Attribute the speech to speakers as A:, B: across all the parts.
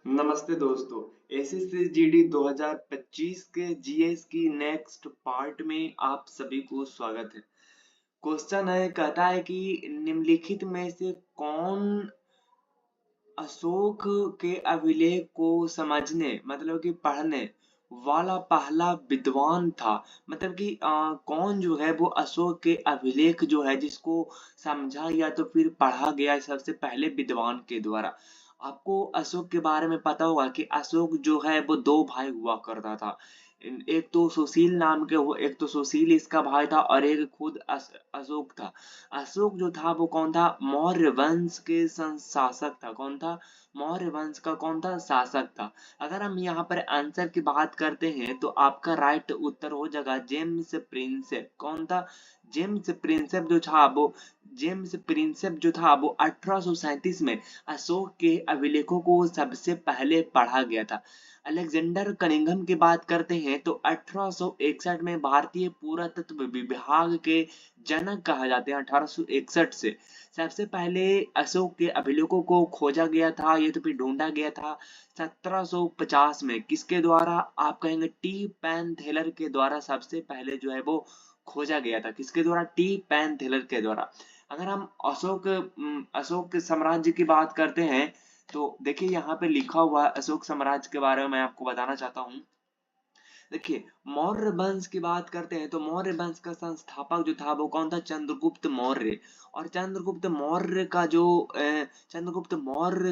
A: नमस्ते दोस्तों। एसएससी 2025 के जीएस की नेक्स्ट पार्ट में आप सभी को स्वागत है। क्वेश्चन है, कहता है कि निम्नलिखित में से कौन अशोक के अभिलेख को समझने मतलब कि पढ़ने वाला पहला विद्वान था। मतलब कि कौन जो है वो अशोक के अभिलेख जो है जिसको समझा या तो फिर पढ़ा गया सबसे पहले विद्वान के द्वारा। आपको अशोक के बारे में पता होगा कि अशोक जो है वो दो भाई हुआ करता था। एक तो सुशील नाम के हो, एक तो सुशील इसका भाई था और एक खुद अशोक था। अशोक जो था वो कौन था? मौर्य वंश के शासक था। कौन था? मौर्य वंश का कौन था? शासक था। अगर हम यहाँ पर आंसर की बात करते हैं तो आपका राइट उत्तर हो जाएगा जेम्स प्रिंसेप। कौन था? जेम्स प्रिंसेप जो था वो जेम्स प्रिंसेप जो था वो 1837 में अशोक के अभिलेखों को सबसे पहले पढ़ा गया था। अलेक्जेंडर कनिंघम की बात करते हैं तो 1861 में भारतीय पुरातत्व विभाग के जनक कहा जाते हैं। 1861 से सबसे पहले अशोक के अभिलेखों को खोजा गया था, ये तो फिर ढूंढा गया था 1750 में। किसके द्वारा? आप कहेंगे टी पैन थेलर के द्वारा सबसे पहले जो है वो खोजा गया था। किसके द्वारा? टी पैन थेलर के द्वारा। अगर हम अशोक साम्राज्य की बात करते हैं तो देखिए यहाँ पे लिखा हुआ है अशोक साम्राज्य के बारे में मैं आपको बताना चाहता हूँ। देखिए, मौर्य वंश की बात करते हैं तो मौर्य वंश का संस्थापक जो था वो कौन था? चंद्रगुप्त मौर्य। और चंद्रगुप्त मौर्य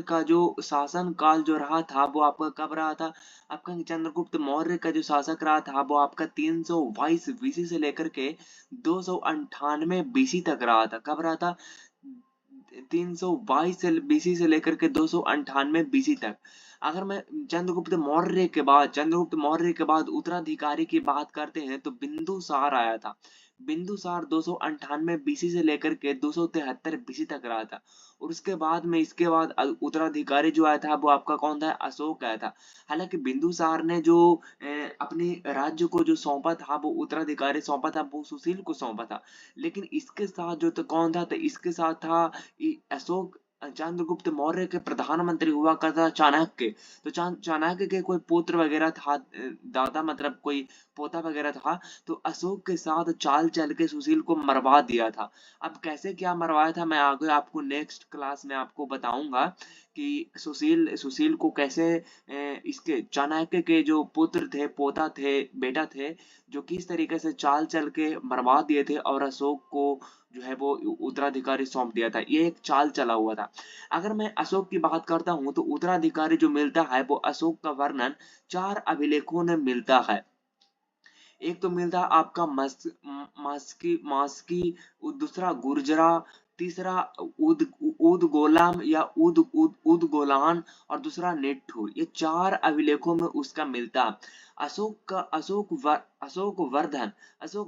A: का जो शासन काल जो रहा था वो आपका कब रहा था? आपका चंद्रगुप्त मौर्य का जो शासक रहा था वो आपका 322 बीसी से लेकर के 298 बीसी तक रहा था। कब रहा था? 322 बीसी से लेकर के 298 बीसी तक। अगर मैं चंद्रगुप्त मौर्य के बाद उत्तराधिकारी की बात करते हैं तो बिंदुसार आया था। बिंदुसार 298 बीसी से लेकर के 273 बीसी तक रहा था। और इसके बाद उत्तराधिकारी जो आया था वो आपका कौन था? अशोक आया था। हालांकि बिंदुसार ने जो अपने राज्य को जो सौंपा था वो उत्तराधिकारी सौंपा था वो सुशील को सौंपा था। लेकिन इसके साथ जो तो कौन था? तो इसके साथ था अशोक चंद्रगुप्त मौर्य के प्रधानमंत्री हुआ करता चाणक्य। तो चाणक्य के कोई पुत्र वगैरह था, दादा मतलब कोई पोता वगैरह था। तो अशोक के साथ चाल चल के सुशील को मरवा दिया था। अब कैसे क्या मरवाया था मैं आगे आपको नेक्स्ट क्लास में आपको बताऊंगा कि सुशील को कैसे इसके चाणक्य के जो पुत्र थे, पोता थे, बेटा थे, जो किस तरीके से चाल चल के मरवा दिए थे और अशोक को जो है वो उत्तराधिकारी सौंप दिया था। ये एक चाल चला हुआ था। अगर मैं अशोक की बात करता हूं तो उत्तराधिकारी जो मिलता है वो अशोक का वर्णन 4 अभिलेखों में मिलता है। एक तो मिलता है आपका मास्की, दूसरा गुर्जरा, तीसरा उदगोलाम या उदगोलान और दूसरा नेट्ठू। ये 4 अभिलेखों में उसका मिलता है। अशोक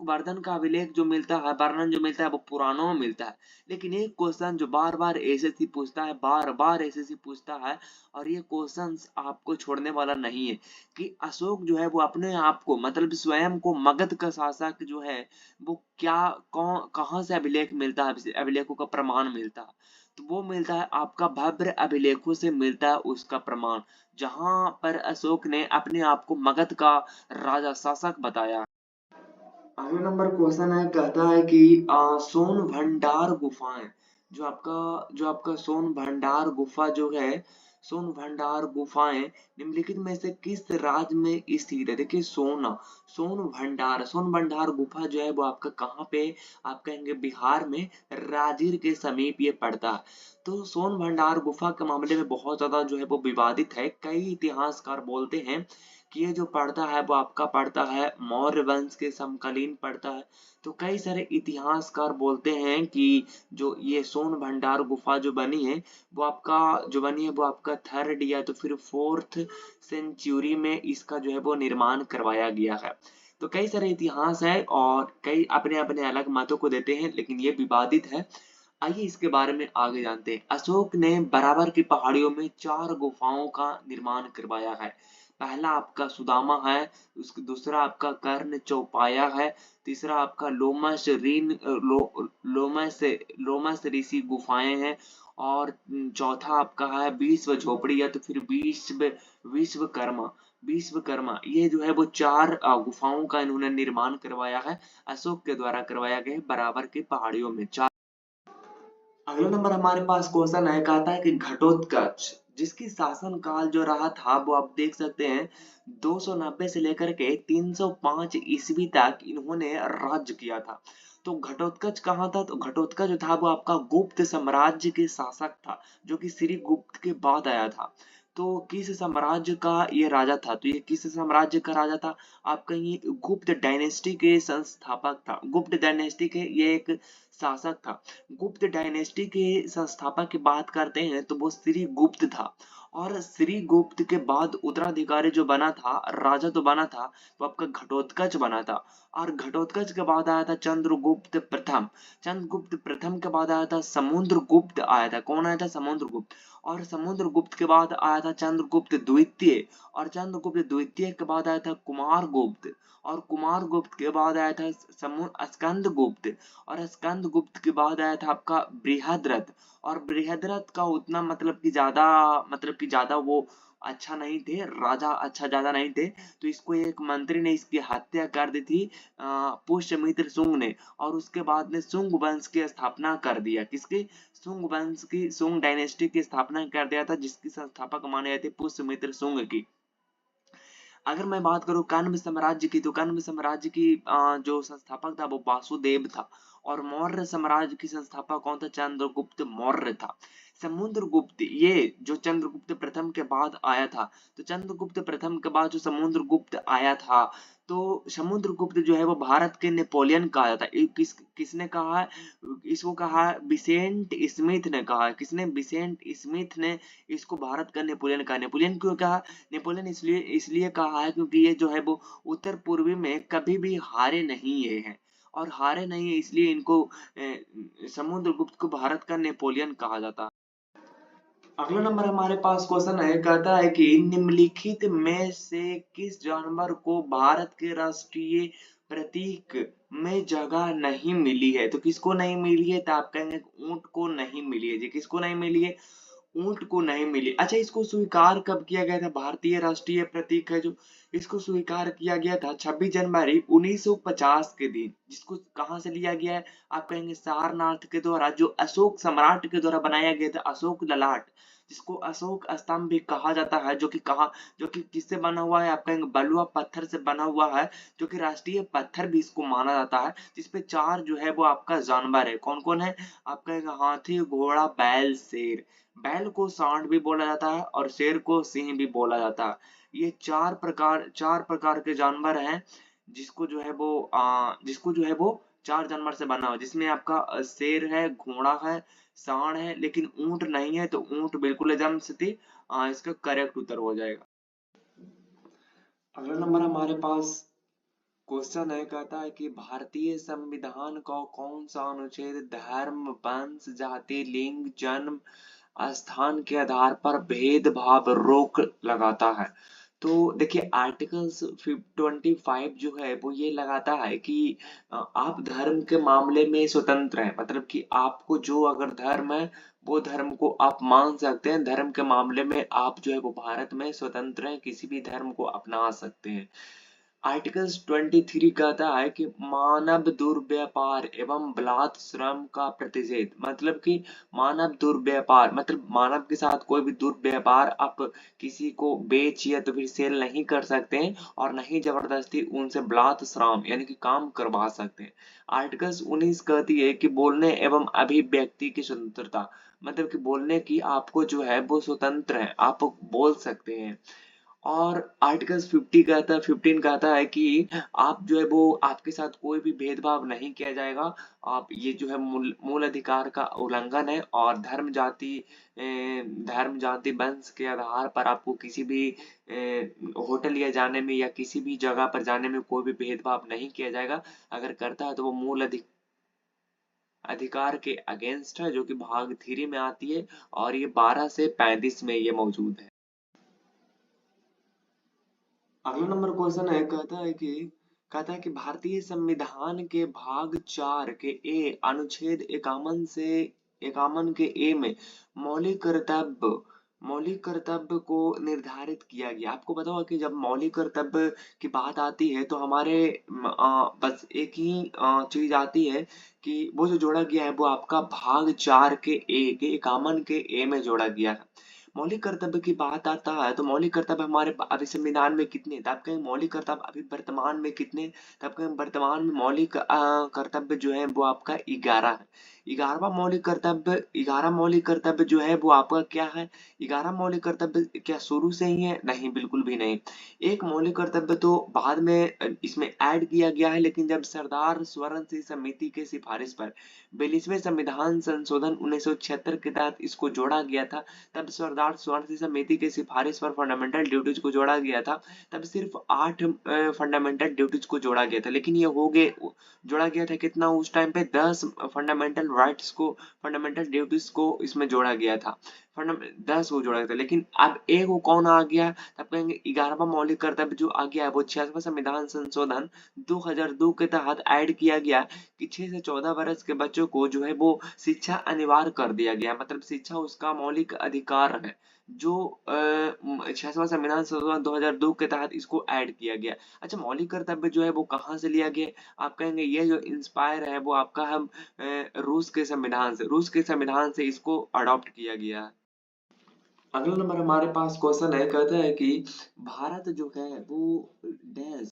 A: वर्धन का अभिलेख जो मिलता है, वर्णन जो मिलता है वो पुराणों में मिलता है। लेकिन एक क्वेश्चन जो बार बार एसएससी पूछता है और ये क्वेश्चंस आपको छोड़ने वाला नहीं है कि अशोक जो है वो अपने आप को मतलब स्वयं को मगध का शासक जो है वो क्या कौन कहाँ से अभिलेख मिलता है, अभिलेखों का प्रमाण मिलता है? तो वो मिलता है आपका भव्य अभिलेखों से मिलता है उसका प्रमाण, जहां पर अशोक ने अपने आप को मगध का राजा शासक बताया। अगला नंबर क्वेश्चन है, कहता है कि सोन भंडार गुफाएं, जो आपका सोन भंडार गुफा जो है, सोन भंडार गुफाएं निम्नलिखित में से किस राज्य में स्थित है? देखिए सोन भंडार गुफा जो है वो आपका कहाँ पे? आप कहेंगे बिहार में राजगीर के समीप ये पड़ता है। तो सोन भंडार गुफा के मामले में बहुत ज्यादा जो है वो विवादित है। कई इतिहासकार बोलते हैं कि ये जो पड़ता है वो आपका पड़ता है मौर्य वंश के समकालीन पड़ता है। तो कई सारे इतिहासकार बोलते हैं कि जो ये सोन भंडार गुफा जो बनी है वो आपका थर्ड या तो फिर फोर्थ सेंचुरी में इसका जो है वो निर्माण करवाया गया है। तो कई सारे इतिहास है और कई अपने अपने अलग मतों को देते हैं, लेकिन ये विवादित है। आइए इसके बारे में आगे जानते हैं। अशोक ने बराबर की पहाड़ियों में 4 गुफाओं का निर्माण करवाया है। पहला आपका सुदामा है, उसके दूसरा आपका कर्ण चौपाया है, तीसरा आपका लोमस ऋषि गुफाएं हैं और चौथा आपका है विश्व झोपड़ी या तो फिर विश्वकर्मा विश्वकर्मा। ये जो है वो 4 गुफाओं का इन्होंने निर्माण करवाया है, अशोक के द्वारा करवाया गया है, बराबर की पहाड़ियों में। अगला नंबर हमारे पास क्वेश्चन है, कहता है कि घटोत्कच जिसकी शासन काल जो रहा था वो आप देख सकते हैं 290 से लेकर के 305 ईस्वी तक इन्होंने राज्य किया था। तो घटोत्कच कहाँ था? तो घटोत्कच जो था वो आपका गुप्त साम्राज्य के शासक था, जो कि श्री गुप्त के बाद आया था। तो किस साम्राज्य का ये राजा था? तो ये किस साम्राज्य का राजा था? आपका ये गुप्त डायनेस्टी के संस्थापक था, गुप्त डायनेस्टी के ये एक शासक था। गुप्त डायनेस्टी के संस्थापक की बात करते हैं तो वो श्री गुप्त था। और श्री गुप्त के बाद उत्तराधिकारी जो बना था, राजा तो बना था, वो आपका घटोत्कच बना था। और घटोत्कच के बाद आया था चंद्रगुप्त प्रथम। चंद्रगुप्त प्रथम के बाद आया था समुद्रगुप्त आया था। कौन आया था? समुद्रगुप्त। और समुद्रगुप्त के बाद आया था चंद्रगुप्त द्वितीय। और चंद्रगुप्त द्वितीय के बाद आया था कुमारगुप्त। और कुमारगुप्त के बाद आया था स्कंदगुप्त। और स्कंदगुप्त के बाद आया था आपका बृहद्रथ। और बृहद्रथ का उतना मतलब कि ज्यादा वो अच्छा नहीं थे, राजा अच्छा ज्यादा नहीं थे। तो इसको एक मंत्री ने इसकी हत्या कर दी थी, पुष्यमित्र शुंग ने। और उसके बाद में शुंग वंश की स्थापना कर दिया। किसकी? शुंग वंश की, शुंग डायनेस्टी की स्थापना कर दिया था, जिसकी संस्थापक माने जाते पुष्यमित्र शुंग की। अगर मैं बात करूं कण्व साम्राज्य की, तो कण्व साम्राज्य की जो संस्थापक था वो वासुदेव था। और मौर्य साम्राज्य की संस्थापक कौन था? चंद्रगुप्त मौर्य था। समुद्रगुप्त ये जो चंद्रगुप्त प्रथम के बाद आया था, तो चंद्रगुप्त प्रथम के बाद जो समुद्रगुप्त आया था, तो समुद्रगुप्त जो है वो भारत के नेपोलियन कहा जाता है। किसने कहा है? इसको कहा है बिसेंट स्मिथ ने कहा है। किसने? बिसेंट स्मिथ ने इसको भारत का नेपोलियन कहा। नेपोलियन क्यों कहा? नेपोलियन इसलिए इसलिए कहा है क्योंकि ये जो है वो उत्तर पूर्वी में कभी भी हारे नहीं ये हैं। और हारे नहीं है इसलिए इनको समुद्रगुप्त को भारत का नेपोलियन कहा जाता है। अगला नंबर हमारे पास क्वेश्चन है, कहता है कि निम्नलिखित में से किस जानवर को भारत के राष्ट्रीय प्रतीक में जगह नहीं मिली है? तो किसको नहीं मिली है? तो आप कहेंगे ऊंट को नहीं मिली है जी। किसको नहीं मिली है? ऊंट को नहीं मिली। अच्छा, इसको स्वीकार कब किया गया था? भारतीय राष्ट्रीय प्रतीक है जो, इसको स्वीकार किया गया था 26 जनवरी 1950 के दिन। जिसको कहां से लिया गया है? आप कहेंगे सारनाथ के द्वारा, जो अशोक सम्राट के द्वारा बनाया गया था, अशोक ललाट, जिसको अशोक स्तंभ भी कहा जाता है, जो कि किससे बना हुआ है? आप कहेंगे बलुआ पत्थर से बना हुआ है, जो कि राष्ट्रीय पत्थर भी इसको माना जाता है। जिसपे 4 जो है वो आपका जानवर है। कौन कौन है? आप कहेंगे हाथी, घोड़ा, बैल, शेर। बैल को सांड भी बोला जाता है और शेर को सिंह भी बोला जाता है। ये 4 प्रकार के जानवर हैं, जिसको जो है वो 4 जानवर से बना हुआ, जिसमें आपका शेर है, घोड़ा है, सांड है, लेकिन ऊंट नहीं है। तो ऊंट बिल्कुल एकदम से थी, इसका करेक्ट उत्तर हो जाएगा। अगला नंबर हमारे पास क्वेश्चन है, कहता है कि भारतीय संविधान का कौन सा अनुच्छेद धर्म, वंश, जाति, लिंग, जन्म स्थान के आधार पर भेदभाव रोक लगाता है? तो देखिए आर्टिकल्स 25 जो है वो ये लगाता है कि आप धर्म के मामले में स्वतंत्र हैं। मतलब कि आपको जो अगर धर्म है वो धर्म को आप मान सकते हैं। धर्म के मामले में आप जो है वो भारत में स्वतंत्र हैं, किसी भी धर्म को अपना सकते हैं। आर्टिकल्स 23 कहता है कि मानव दुर्व्यापार एवं बलात् श्रम का प्रतिषेध। मतलब कि मानव दुर्व्यापार मतलब मानव के साथ कोई भी दुर्व्यापार आप किसी को बेच या तो फिर सेल नहीं कर सकते हैं, और नहीं जबरदस्ती उनसे बलात् श्रम यानी कि काम करवा सकते हैं। आर्टिकल्स 19 कहती है कि बोलने एवं अभिव्यक्ति की स्वतंत्रता। मतलब कि बोलने की आपको जो है वो स्वतंत्र है, आप बोल सकते हैं। और आर्टिकल्स 15 कहता है कि आप जो है वो आपके साथ कोई भी भेदभाव नहीं किया जाएगा। आप ये जो है मूल अधिकार का उल्लंघन है, और धर्म जाति वंश के आधार पर आपको किसी भी होटल या जाने में या किसी भी जगह पर जाने में कोई भी भेदभाव नहीं किया जाएगा। अगर करता है तो वो अधिकार के अगेंस्ट है, जो कि भाग 3 में आती है, और ये 12 से 35 में ये मौजूद है। अगला नंबर क्वेश्चन है, कहता है कि भारतीय संविधान के भाग 4 के अनुच्छेद 51 से 51 के ए में मौलिक कर्तव्य को निर्धारित किया गया। आपको पता होगा कि जब मौलिक कर्तव्य की बात आती है तो हमारे बस एक ही चीज आती है कि वो जो जोड़ा गया है वो आपका भाग 4 के ए के 51 के ए में जोड़ा गया है। मौलिक कर्तव्य की बात आता है तो मौलिक कर्तव्य हमारे अभी संविधान में कितने, तब कहें मौलिक कर्तव्य अभी वर्तमान में कितने, तब कहें वर्तमान में मौलिक कर्तव्य जो है वो आपका 11 है। 11वां मौलिक कर्तव्य, 11 मौलिक कर्तव्य जो है वो आपका क्या है? 11 मौलिक कर्तव्य क्या शुरू से ही है? नहीं, बिल्कुल भी नहीं। एक मौलिक कर्तव्य तो बाद में इसमें ऐड किया गया है, लेकिन जब सरदार स्वर्ण सिंह समिति के सिफारिश पर 42वें संविधान संशोधन 1976 के तहत इसको जोड़ा गया था, तब सरदार स्वर्ण सिंह समिति के सिफारिश पर फंडामेंटल ड्यूटीज को जोड़ा गया था। तब सिर्फ 8 फंडामेंटल ड्यूटीज को जोड़ा गया था, लेकिन ये हो गए, जोड़ा गया था कितना उस टाइम पे? 10 फंडामेंटल राइट्स को, फंडामेंटल ड्यूटीज को इसमें जोड़ा गया था। 10 को जोड़ा गया था, लेकिन अब एक वो कौन आ गया? तब कहेंगे 11वां मौलिक कर्तव्य जो आ गया है वो 66वां संविधान संशोधन 2002 के तहत ऐड किया गया कि 6 से 14 वर्ष के बच्चों को जो है वो शिक्षा अनिवार्य कर दिया गया, मतलब शिक्षा उसका मौलिक अधिकार है, जो 66वां संविधान संशोधन 2002 के तहत इसको ऐड किया गया। अच्छा, मौलिक कर्तव्य जो है वो कहाँ से लिया गया? आप कहेंगे ये जो इंस्पायर है वो आपका हम रूस के संविधान से इसको अडॉप्ट किया गया है। अगला नंबर हमारे पास क्वेश्चन है, कहता है कि भारत जो है वो डैश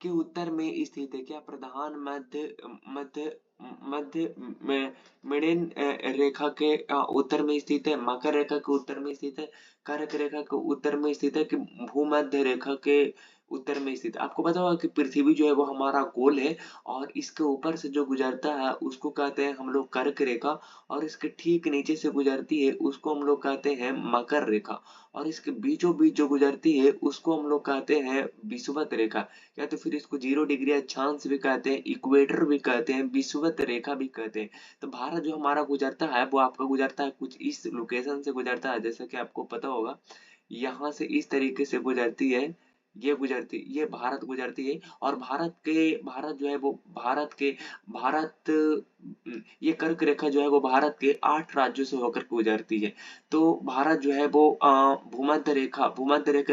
A: के उत्तर में स्थित है। क्या प्रधान मध्य मध्य मध्य में मेडिन रेखा के उत्तर में स्थित है, मकर रेखा के उत्तर में स्थित है, कर्क रेखा के उत्तर में स्थित है, कि भूमध्य रेखा के उत्तर में स्थित है? आपको पता होगा कि पृथ्वी जो है वो हमारा गोल है, और इसके ऊपर से जो गुजरता है उसको कहते हैं हम लोग कर्क रेखा, और इसके ठीक नीचे से गुजरती है उसको हम लोग कहते हैं मकर रेखा, और इसके बीचों बीच जो गुजरती है उसको हम लोग कहते हैं विषुवत रेखा, या तो फिर इसको 0 डिग्री अक्षांश भी कहते हैं, इक्वेटर भी कहते हैं, विषुवत रेखा भी कहते हैं। तो भारत जो हमारा गुजरता है वो आपका गुजरता है कुछ इस लोकेशन से गुजरता है, जैसा कि आपको पता होगा यहाँ से इस तरीके से गुजरती है, ये भारत गुजरती है, और भारत जो है वो ये कर्क रेखा जो है वो भारत के 8 राज्यों से होकर गुजरती है। तो भारत जो है वो भूमध्य रेखा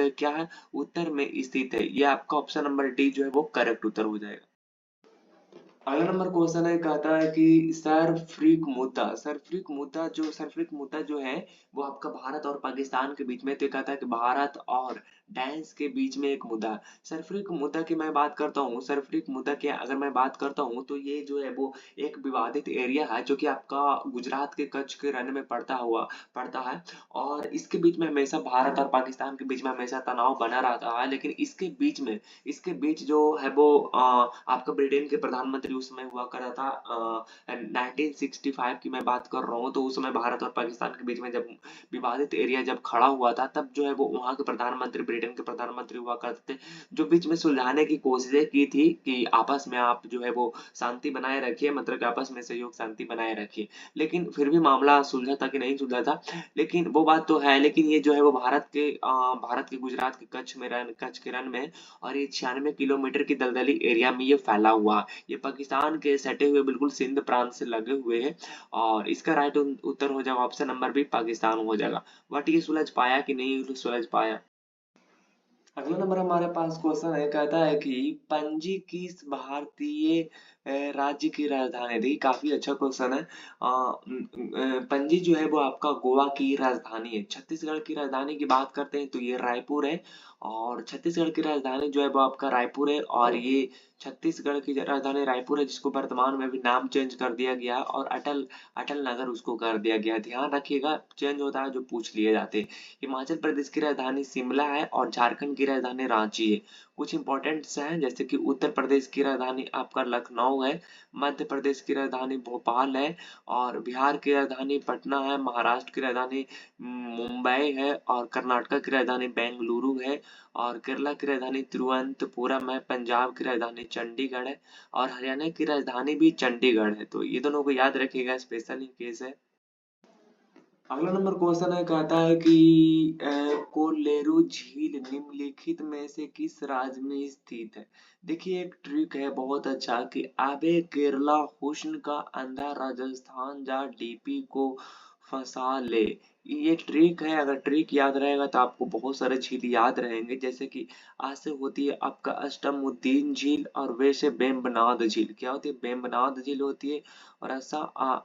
A: क्या है? उत्तर में स्थित है। ये आपका ऑप्शन नंबर डी जो है वो करेक्ट उत्तर हो जाएगा। अगला नंबर क्वेश्चन है, कहता है कि सरफ्रिक मुद्दा जो है वो आपका भारत और पाकिस्तान के बीच में, तो ये कहता है कि भारत और डांस के बीच में एक मुद्दा। सरफ्रिक मुद्दा की मैं बात करता हूँ, सरफ्रिक मुद्दा की अगर मैं बात करता हूँ तो ये जो है वो एक विवादित एरिया है जो कि आपका गुजरात के कच्छ के रन में पड़ता है, और इसके बीच में हमेशा भारत और पाकिस्तान के बीच में हमेशा तनाव बना रहता है, लेकिन इसके बीच जो है वो आपका ब्रिटेन के प्रधानमंत्री उस समय हुआ कर रहा था, 1965 की मैं बात कर रहा हूँ, तो उस समय भारत और पाकिस्तान के बीच में जब विवादित एरिया जब खड़ा हुआ था, तब जो है वो वहाँ के प्रधानमंत्री, ब्रिटेन के प्रधानमंत्री हुआ करते थे, जो बीच में सुलझाने की कोशिशें की थी कि आपस में आप जो है वो शांति बनाए रखिए, मतलब कि आपस में सहयोग शांति बनाए रखिए, लेकिन फिर भी मामला सुलझा था कि नहीं सुलझा था, लेकिन वो बात तो है, लेकिन ये जो है वो भारत के गुजरात के कच्छ के रन में, और ये 96 किलोमीटर की दलदली एरिया में ये फैला हुआ है। ये पाकिस्तान के सटे हुए बिल्कुल सिंध प्रांत से लगे हुए हैं, और इसका राइट उत्तर हो जाएगा ऑप्शन नंबर बी, पाकिस्तान हो जाएगा। बट ये सुलझ पाया कि नहीं सुलझ पाया? अगला नंबर हमारे पास क्वेश्चन है, कहता है कि पणजी किस भारतीय राज्य की राजधानी थी? काफी अच्छा क्वेश्चन है। पणजी जो है वो आपका गोवा की राजधानी है। छत्तीसगढ़ की राजधानी की बात करते हैं तो ये रायपुर है, और छत्तीसगढ़ की राजधानी जो है वो आपका रायपुर है, और ये छत्तीसगढ़ की राजधानी रायपुर है, जिसको वर्तमान में भी नाम चेंज कर दिया गया, और अटल अटल नगर उसको कर दिया गया। ध्यान रखिएगा, चेंज होता है जो पूछ लिए जाते हैं। हिमाचल प्रदेश की राजधानी शिमला है, और झारखंड की राजधानी रांची है। कुछ इंपॉर्टेंट्स हैं, जैसे कि उत्तर प्रदेश की राजधानी आपका लखनऊ है, मध्य प्रदेश की राजधानी भोपाल है, और बिहार की राजधानी पटना है, महाराष्ट्र की राजधानी मुंबई है, और कर्नाटक की राजधानी बेंगलुरु है, और केरला की राजधानी तिरुवनंतपुरम है, पंजाब की राजधानी चंडीगढ़ है, और हरियाणा की राजधानी भी चंडीगढ़ है। तो ये दोनों को याद रखिएगा, स्पेशल इन केस है। अगला नंबर क्वेश्चन है, कहता है कि कोलेरू झील निम्नलिखित में से किस राज्य में स्थित है। देखिए एक ट्रिक है बहुत अच्छा कि अबे केरला हुस्न का अंधा राजस्थान जा डीपी को फंसा ले। ये ट्रिक है, अगर ट्रिक याद रहेगा तो आपको बहुत सारे झील याद रहेंगे, जैसे कि आ से होती है आपका अष्टमुद्दीन झील और वे से बेम्बनाद झील। क्या होती है? बेम्बनाद झील होती है और ऐसा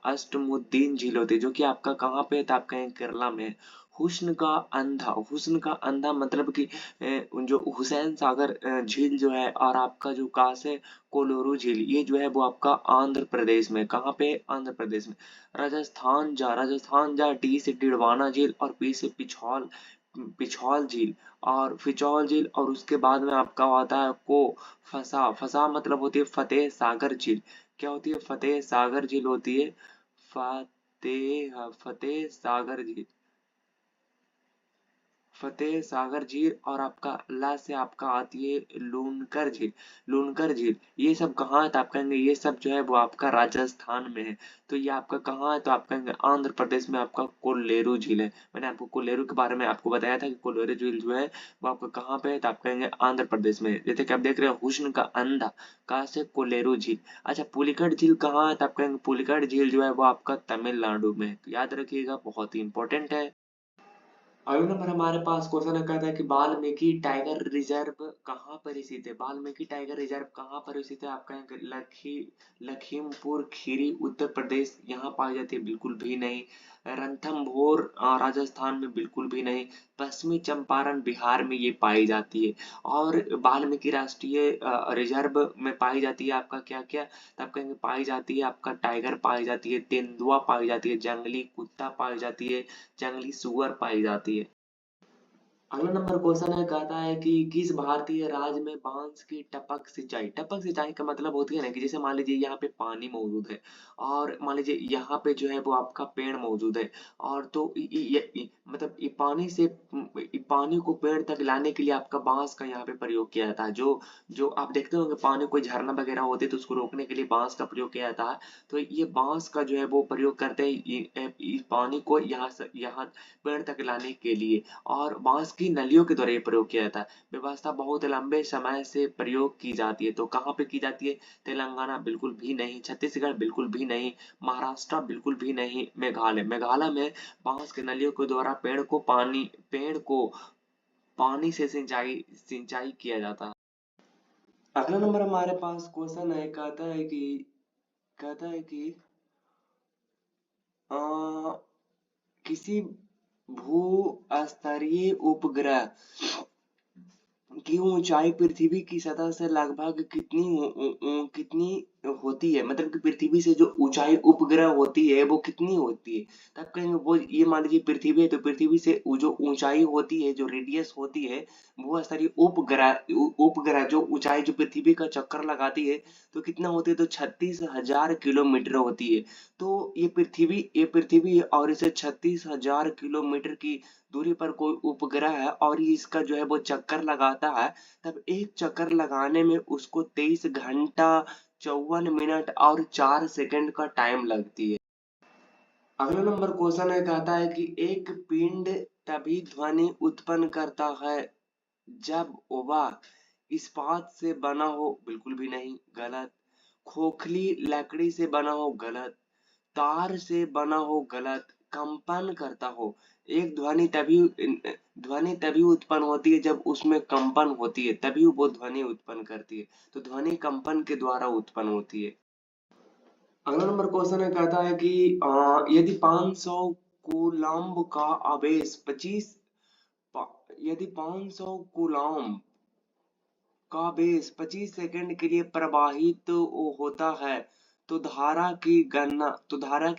A: अष्टमुद्दीन झील होती है, जो कि आपका कहाँ पे है? तो आपका यहाँ केरला में है। हुस्न का अंधा, हुस्न का अंधा मतलब कि जो हुसैन सागर झील जो है, और आपका जो कास है कोलोरू झील, ये जो है वो आपका आंध्र प्रदेश में। कहाँ पे? आंध्र प्रदेश में। राजस्थान जा, डी से डिडवाना झील और पी से पिछौल, पिछौल झील और फिचौल झील, और उसके बाद में आपका होता है को फसा। फसा मतलब होती है फतेह सागर झील। क्या होती है? फतेह सागर झील होती है। फतेह सागर झील, फतेह सागर झील, और आपका ला से आपका आती है लूनकर झील। लूनकर झील ये सब कहाँ है? तो आप कहेंगे ये सब जो है वो आपका राजस्थान में है। तो ये आपका कहाँ है? तो आप कहेंगे आंध्र प्रदेश में आपका कोल्लेरू झील है। मैंने आपको कोल्लेरू के बारे में आपको बताया था कि कोल्लेरू झील जो है वो आपका कहाँ पे है, तो आप कहेंगे आंध्र प्रदेश में। जैसे कि आप देख रहे हो हुस्न का अंधा, कहाँ से? कोल्लेरू झील। अच्छा पुलिकट झील कहाँ है? तो आप कहेंगे पुलिकट झील जो है वो आपका तमिलनाडु में है। तो याद रखिएगा, बहुत ही इंपॉर्टेंट है। अगला नंबर हमारे पास क्वेश्चन है, कहता है कि वाल्मीकि टाइगर रिजर्व कहाँ पर स्थित है। वाल्मीकि टाइगर रिजर्व कहाँ पर स्थित है? आपका लखीमपुर खीरी उत्तर प्रदेश यहाँ पाई जाती है? बिल्कुल भी नहीं। रणथंभौर राजस्थान में? बिल्कुल भी नहीं। पश्चिमी चंपारण बिहार में ये पाई जाती है। और वाल्मीकि राष्ट्रीय रिजर्व में पाई जाती है आपका क्या क्या? तब कहेंगे पाई जाती है आपका टाइगर पाई जाती है, तेंदुआ पाई जाती है, जंगली कुत्ता पाई जाती है, जंगली सुअर पाई जाती है। अगला नंबर क्वेश्चन है, कहता है कि किस भारतीय राज्य में बांस की टपक सिंचाई। टपक सिंचाई का मतलब होती है ना कि जैसे मान लीजिए यहाँ पे पानी मौजूद है, और मान लीजिए यहाँ पे जो है वो आपका पेड़ मौजूद है, और तो मतलब ये पानी से ये पानी को पेड़ तक लाने के लिए आपका बांस का यहाँ पे प्रयोग किया जाता है। जो जो आप देखते होंगे पानी कोई झरना वगैरह होते हैं तो उसको रोकने के लिए बांस का प्रयोग किया जाता है। तो ये बांस का जो है वो प्रयोग करते हैं ये पानी को यहाँ से यहाँ पेड़ तक लाने के लिए, और बांस की नलियों के द्वारा ये प्रयोग किया जाता है। व्यवस्था बहुत लंबे समय से प्रयोग की जाती है। तो कहाँ पे की जाती है? तेलंगाना? बिल्कुल भी नहीं। छत्तीसगढ़? बिल्कुल भी नहीं। महाराष्ट्र? बिल्कुल भी नहीं। मेघालय? मेघालय में बांस की नलियों के द्वारा पेड़ को पानी से सिंचाई किया जाता है। अगला नंबर हमारे पास क्वेश्चन है, कहता है कि अ, किसी भू स्तरीय उपग्रह की ऊंचाई पृथ्वी की सतह से लगभग कितनी होती है? मतलब कि पृथ्वी से जो ऊंचाई उपग्रह होती है वो कितनी होती है? तब कहेंगे वो, ये मान लीजिए पृथ्वी है तो पृथ्वी से जो ऊंचाई होती है, जो रेडियस होती है, वो स्तरीय उपग्रह जो ऊंचाई जो पृथ्वी का चक्कर लगाती है, तो कितना होती है? तो 36,000 किलोमीटर होती है। तो ये पृथ्वी है और इसे 36,000 किलोमीटर की दूरी पर कोई उपग्रह है और ये इसका जो है वो चक्कर लगाता है, तब एक चक्कर लगाने में उसको 23 घंटा 54 मिनट और 4 सेकंड का टाइम लगती है। अगला नंबर क्वेश्चन है, कहता है कि एक पिंड तभी ध्वनि उत्पन्न करता है जब वह इस्पात से बना हो। बिल्कुल भी नहीं, गलत। खोखली लकड़ी से बना हो। गलत। तार से बना हो। गलत। कंपन करता हो। एक ध्वनि तभी उत्पन्न होती है जब उसमें कंपन होती है, तभी वो ध्वनि उत्पन्न करती है। तो ध्वनि कंपन के द्वारा उत्पन्न होती है। अगला नंबर क्वेश्चन है, कहता है कि यदि 500 कूलम्ब का आवेश 25 यदि 500 कूलम्ब का बेस 25 सेकंड के लिए प्रवाहित होता है, तो धारा की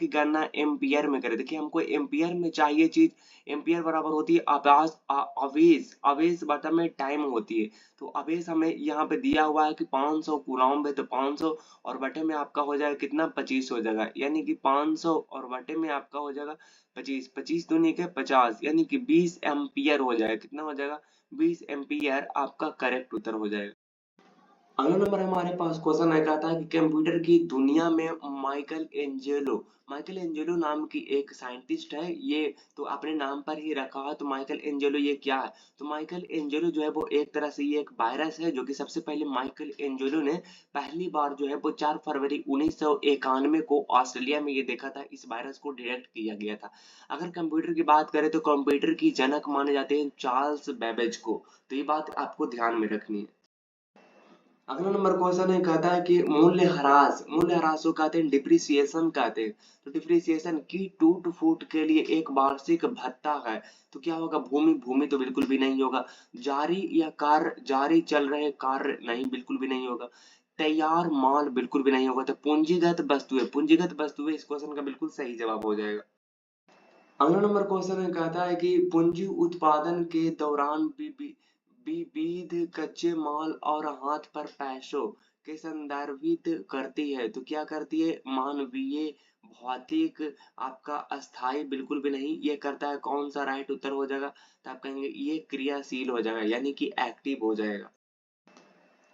A: गणना एम्पियर में करें। देखिए हमको एम्पियर में चाहिए चीज। एम्पियर बराबर होती है आवेश, आवेश बटा में टाइम होती है। तो आवेश हमें यहाँ पे दिया हुआ है कि 500 कूलम्ब है, तो 500 और बटे में आपका हो जाएगा कितना? 25 हो जाएगा, यानी कि 500 और बटे में आपका हो जाएगा 25। 25 दूनी के 50, यानी कि 20 एम्पियर हो जाएगा। कितना हो जाएगा? 20 एम्पियर आपका करेक्ट उत्तर हो जाएगा।
B: अगला नंबर हमारे पास क्वेश्चन है, कहता है कि कंप्यूटर की दुनिया में माइकल एंजेलो नाम की एक साइंटिस्ट है, ये तो अपने नाम पर ही रखा है। तो माइकल एंजेलो ये क्या है? तो माइकल एंजेलो जो है वो एक तरह से ये एक वायरस है, जो कि सबसे पहले माइकल एंजेलो ने पहली बार जो है वो 4 फरवरी 1991 को ऑस्ट्रेलिया में ये देखा था। इस वायरस को डिटेक्ट किया गया था। अगर कंप्यूटर की बात करें तो कंप्यूटर की जनक माने जाते हैं चार्ल्स बेबेज को। तो ये बात आपको ध्यान में रखनी है। अगला नंबर क्वेश्चन है, कहता है कि मूल्यह्रास को कहते हैं डिप्रिसिएशन कहते हैं। तो डिप्रिसिएशन की टूट फूट के लिए एक वार्षिक भत्ता है। तो क्या होगा? भूमि तो बिल्कुल भी नहीं होगा। जारी चल रहे कार्य नहीं, बिल्कुल भी नहीं होगा। तैयार माल बिल्कुल भी नहीं होगा। तो पूंजीगत वस्तुएं इस क्वेश्चन का बिल्कुल सही जवाब हो जाएगा। अगला नंबर क्वेश्चन है, कहता है कि पूंजी उत्पादन के दौरान विविध कच्चे माल और हाथ पर पैसों के संदर्भित करती है। तो क्या करती है? मानवीय, भौतिक, आपका अस्थाई बिल्कुल भी नहीं। ये करता है कौन सा? राइट उत्तर हो जाएगा। तो आप कहेंगे ये क्रियाशील हो जाएगा, यानी कि एक्टिव हो जाएगा।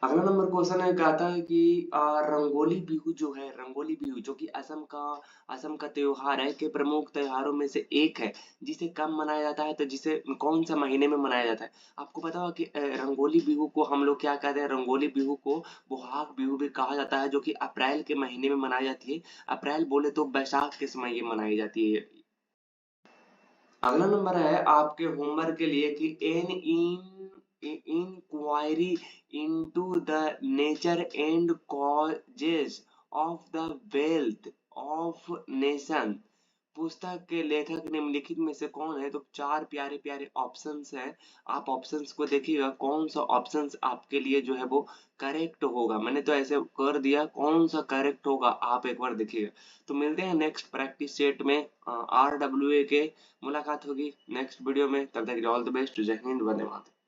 B: अगला नंबर क्वेश्चन है, कहता है कि रंगोली बिहू जो है, रंगोली बिहू जो कि असम का त्योहार है, के प्रमुख त्योहारों में से एक है, जिसे कब मनाया जाता है? तो जिसे कौन सा महीने में मनाया जाता है? आपको पता होगा कि रंगोली बिहू को हम लोग क्या कहते हैं? रंगोली बिहू को बोहाग बिहू भी कहा जाता है, जो कि अप्रैल के महीने में मनाई जाती है। अप्रैल बोले तो बैसाख के समय ये मनाई जाती है। अगला नंबर है आपके होमवर्क के लिए कि an inquiry into the nature and causes of the wealth of nation पुस्तक के लेखक निम्नलिखित में से कौन है? तो 4 प्यारे प्यारे ऑप्शंस हैं। आप ऑप्शंस को देखिएगा, कौन सा ऑप्शंस आपके लिए जो है वो करेक्ट होगा। मैंने तो ऐसे कर दिया, कौन सा करेक्ट होगा आप एक बार देखिएगा। तो मिलते हैं नेक्स्ट प्रैक्टिस सेट में। RWA के मुलाकात होगी नेक्स्ट वीडियो में। तब तक ऑल द बेस्ट। जय हिंद, वंदे मातरम।